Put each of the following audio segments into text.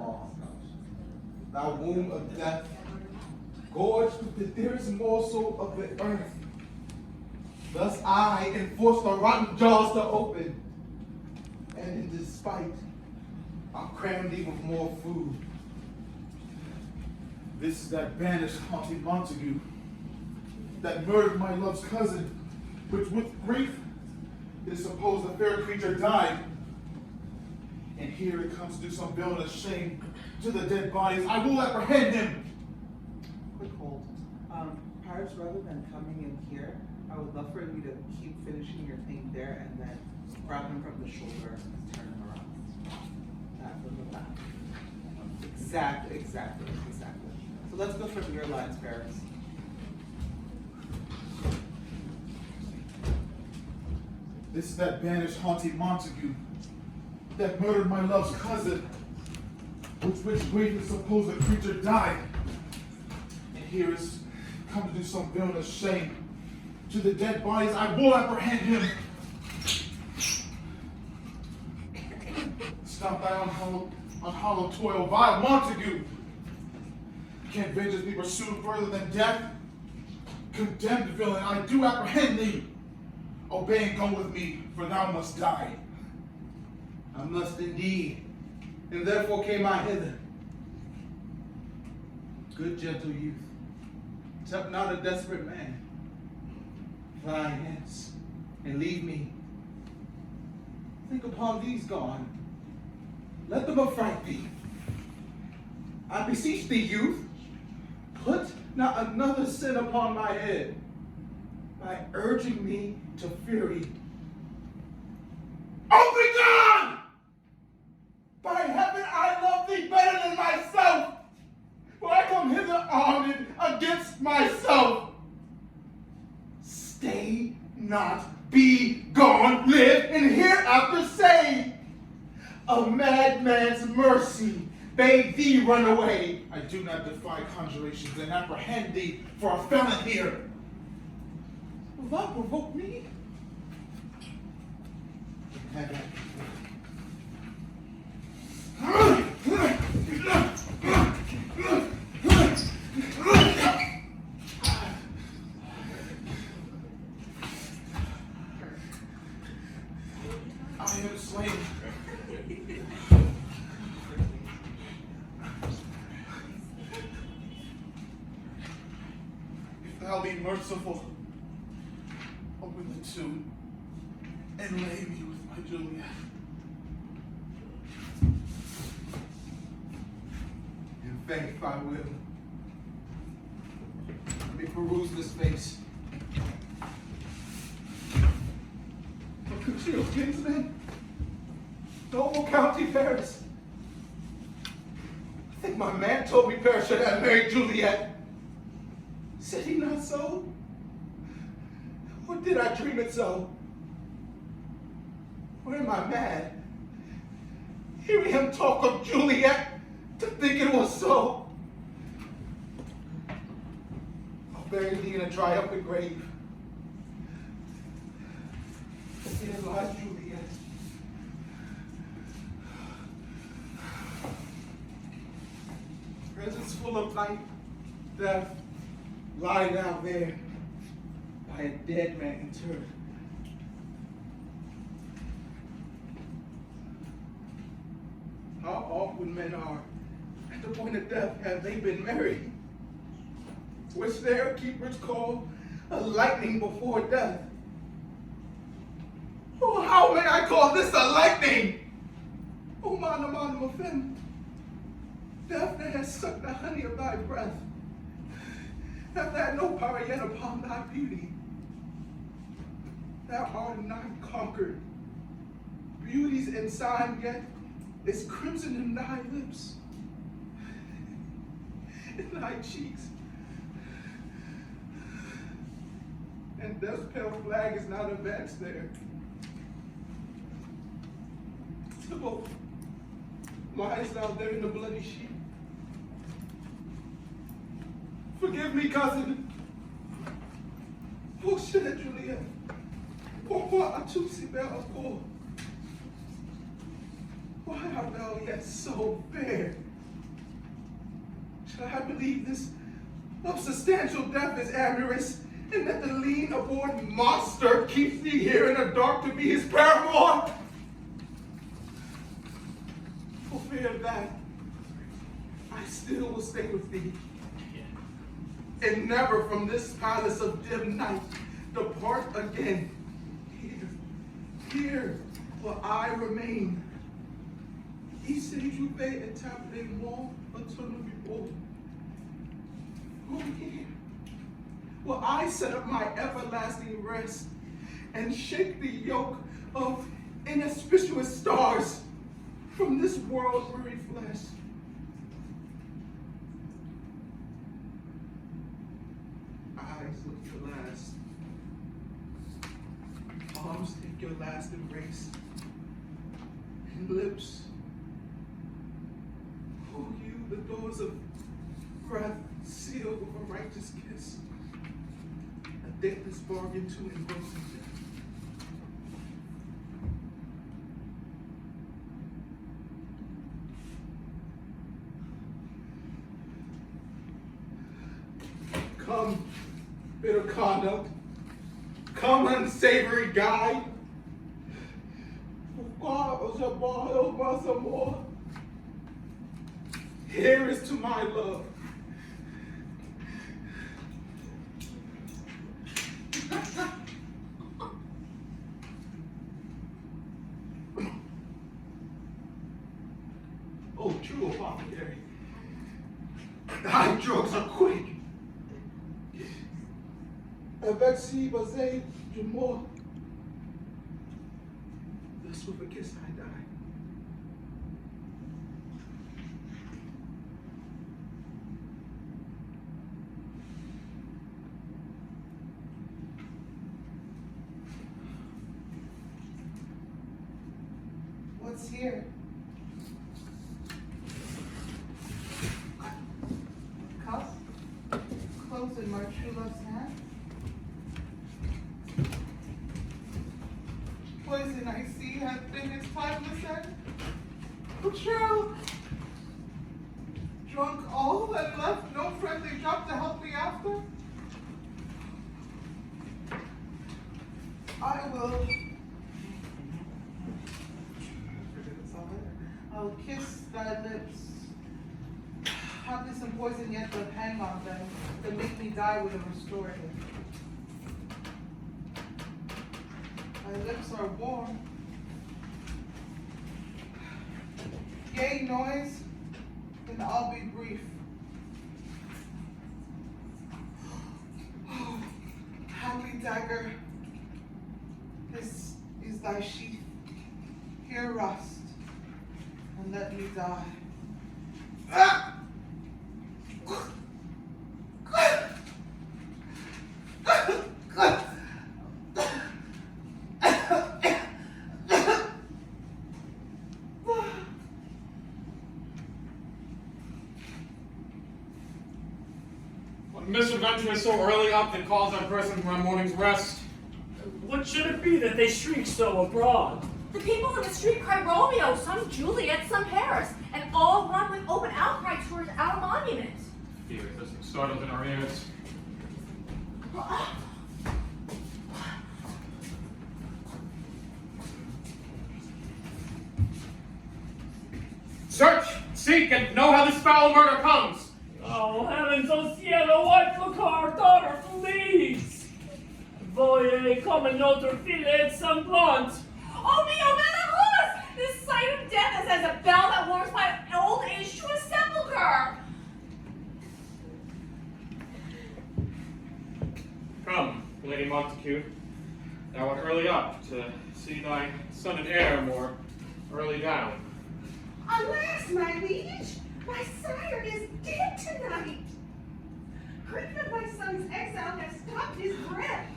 arms, thou womb of death, gorged with the dearest morsel of the earth. Thus I enforce the rotten jaws to open, and in despite, I'll cram thee with more food. This is that banished haughty Montague, that murdered my love's cousin, which with grief it is supposed the fair creature died. And here it comes to do some villainous shame to the dead bodies. I will apprehend him. Quick hold. Perhaps rather than coming in here, I would love for you to keep finishing your thing there and then grab him from the shoulder and turn him around. That from the back. Exactly. So let's go from your lines, Paris. This is that banished haughty Montague, that murdered my love's cousin, which grief is supposed the creature died. And here is come to do some villainous shame to the dead bodies. I will apprehend him. Stop thy unhollow toil, vile Montague. Can vengeance be pursued further than death? Condemned villain, I do apprehend thee. Obey and go with me, for thou must die. I must indeed, and therefore came I hither. Good gentle youth, tempt not a desperate man. Fly hence, and leave me. Think upon these gone. Let them affright thee. I beseech thee, youth, put not another sin upon my head by urging me to fury. Oh, be gone! By heaven, I love thee better than myself, for I come hither armed against myself. Stay not, be gone, live, and hereafter say, a madman's mercy bade thee run away. I do not defy conjurations and apprehend thee for a felon here. Will thou provoke me? I am slain. If thou be merciful, open the tomb and lay me with my Juliet. In faith, I will. Let me peruse this face. Mercutio, kinsman, noble County Paris. I think my man told me Paris should have married Juliette. Said he not so? Or did I dream it so? Or am I mad? Hearing him talk of Juliette to think it was so. I'll bury thee in a triumphant grave. Here lies Juliette. Presence full of light, death, lie down there by a dead man interred. How often men are at the point of death have they been married, which their keepers call a lightning before death. Oh, how may I call this a lightning? Oh, mana mafem. Death that has sucked the honey of thy breath, hath had no power yet upon thy beauty. Thou art not conquered. Beauty's ensign yet is crimson in thy lips, in thy cheeks. And death's pale flag is not advanced there. Tybalt, lies thou there in the bloody sheet? Forgive me, cousin. Oh, chère Juliette. Pourquoi as-tu si belle encore? Why art thou yet so fair I believe this substantial death is amorous, and that the lean, abhorred monster keeps thee here in the dark to be his paramour. For fear of that, I still will stay with thee, and never from this palace of dim night depart again. Here will I remain. Y si je vais établir mon autonomie. Here will I set up my everlasting rest and shake the yoke of inauspicious stars from this world-weary flesh. Eyes look your last, arms take your last embrace, and lips, hold you the doors of wrath sealed with a righteous kiss, a dateless bargain to embrace death. Come, bitter conduct. Come, unsavory guide. Here is to my love. Oh, true apothecary, thy drugs are quick. Avec si basé du mort. Thus with a kiss I die. What's here? Cup? Clothes in my true love's hand? Poison I see has been his timeless end. Betrayal. Drunk all and left no friendly drop to help me after. I will. I'll kiss thy lips. Hardly some poison yet, but hang on them, that make me die with a restorative. Thy lips are warm. Yea, noise, then I'll be brief. Oh, happy dagger, this is thy sheath. Here rust, and let me die. Ah! What misadventure is so early up that calls on a person from a morning's rest? What should it be that they shriek so abroad? The people in the street cry Romeo, some Juliet, some Paris, and all run with open outcry towards our monument. Fear doesn't startle in our ears. Search, seek, and know how this foul murder comes. Oh, heavens, oh cielo, wipe look how our daughter flees. Voyez comme notre fille est sanglante. Oh, Mio Malahus! This sight of death is as a bell that warns my old age to a sepulchre. Come, Lady Montacute. Thou art early up to see thy son and heir more early down. Alas, my liege, my sire is dead tonight. Grief of my son's exile has stopped his breath.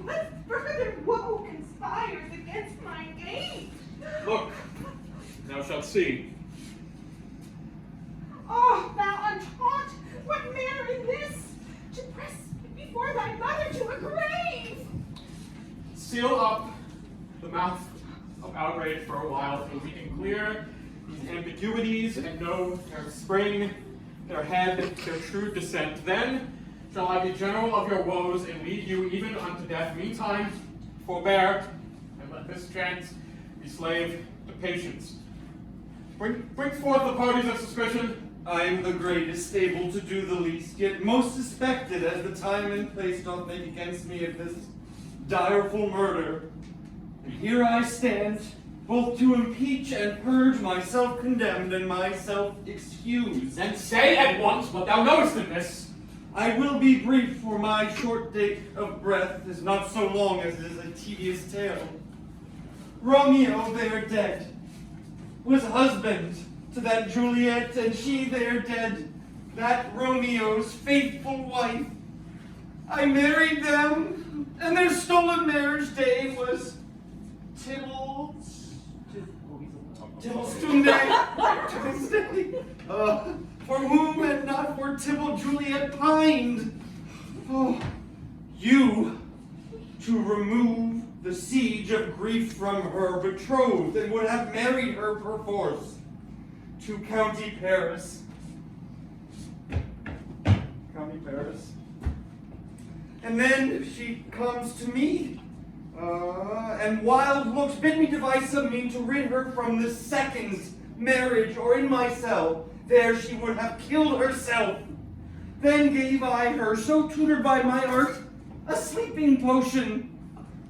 What further woe conspires against my gain? Look, thou shalt see. Oh, thou untaught, what manner is this? To press before thy mother to a grave! Seal up the mouth of outrage for a while so we can clear these ambiguities and know their spring their head, their true descent. Then shall I be general of your woes and lead you even unto death. Meantime, forbear, and let this chance be slave to patience. Bring forth the parties of suspicion. I am the greatest, able to do the least, yet most suspected, as the time and place doth make against me of this direful murder. And here I stand, both to impeach and purge myself condemned and myself excused. Then say at once what thou knowest of this. I will be brief, for my short date of breath is not so long as it is a tedious tale. Romeo, there dead, was husband to that Juliette, and she there dead, that Romeo's faithful wife. I married them, and their stolen marriage day was Tibble's Day. For whom and not for Tybalt Juliette pined. Oh, you to remove the siege of grief from her betrothed, and would have married her perforce to County Paris. And then she comes to me, and wild looks bid me devise some mean to rid her from this second marriage, or in my cell, there she would have killed herself. Then gave I her, so tutored by my art, a sleeping potion,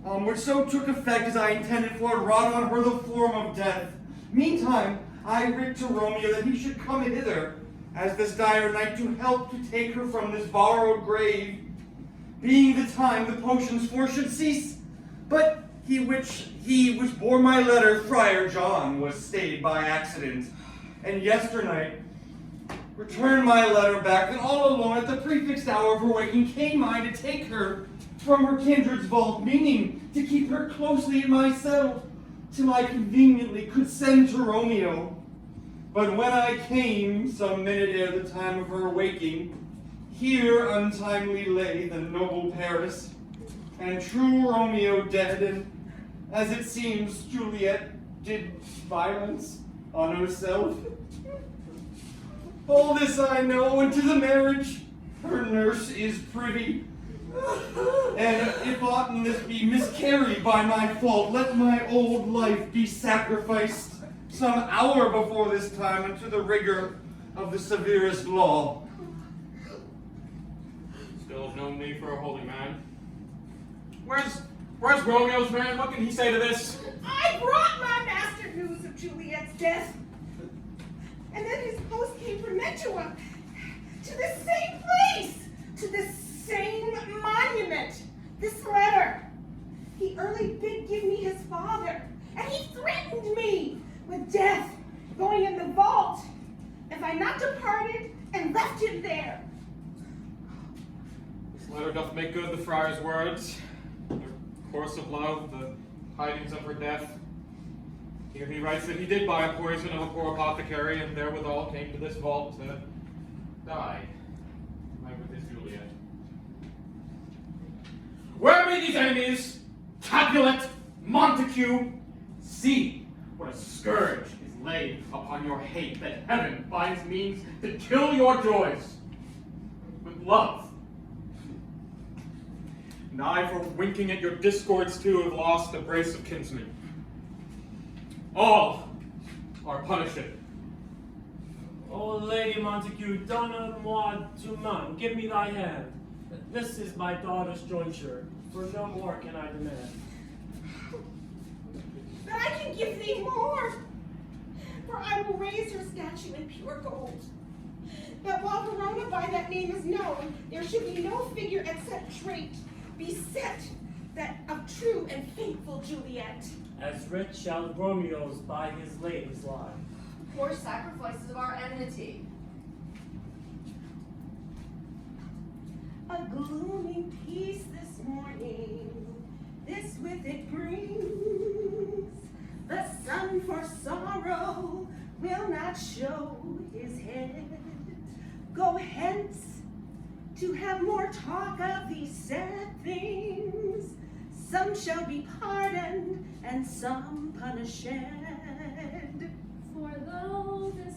which so took effect as I intended, for it wrought on her the form of death. Meantime, I writ to Romeo that he should come hither, as this dire night, to help to take her from this borrowed grave, being the time the potion's force should cease. But he which bore my letter, Friar John, was stayed by accident, and yesternight returned my letter back, and all alone at the prefixed hour of her waking came I to take her from her kindred's vault, meaning to keep her closely in my cell, till I conveniently could send to Romeo. But when I came, some minute ere the time of her waking, here untimely lay the noble Paris, and true Romeo dead, and as it seems Juliette did violence on herself. All this I know, and to the marriage her nurse is privy. And if aught in this be miscarried by my fault, let my old life be sacrificed some hour before this time unto the rigor of the severest law. Still have known me for a holy man. Where's Romeo's man? What can he say to this? I brought my master news of Juliette's death. And then his post came from Mantua to the same place, to the same monument. This letter. He early did give me his father, and he threatened me with death, going in the vault, if I not departed and left him there. This letter doth make good the friar's words, the course of love, the tidings of her death. Here he writes that he did buy a poison of a poor apothecary, and therewithal came to this vault to die, like with his Juliette. Where be these enemies? Capulet, Montague, see what a scourge is laid upon your hate, that heaven finds means to kill your joys with love. And I, for winking at your discords too, have lost the brace of kinsmen. All are punished. O Lady Montague, donne-moi tu main, give me thy hand. This is my daughter's jointure, for no more can I demand. But I can give thee more, for I will raise her statue in pure gold. That while Verona by that name is known, there should be no figure except trait be set that of true and faithful Juliette. As rich shall Romeo's by his ladies lie. Poor sacrifices of our enmity. A gloomy peace this morning, this with it brings. The sun for sorrow will not show his head. Go hence to have more talk of these sad things. Some shall be pardoned and some punished. For though the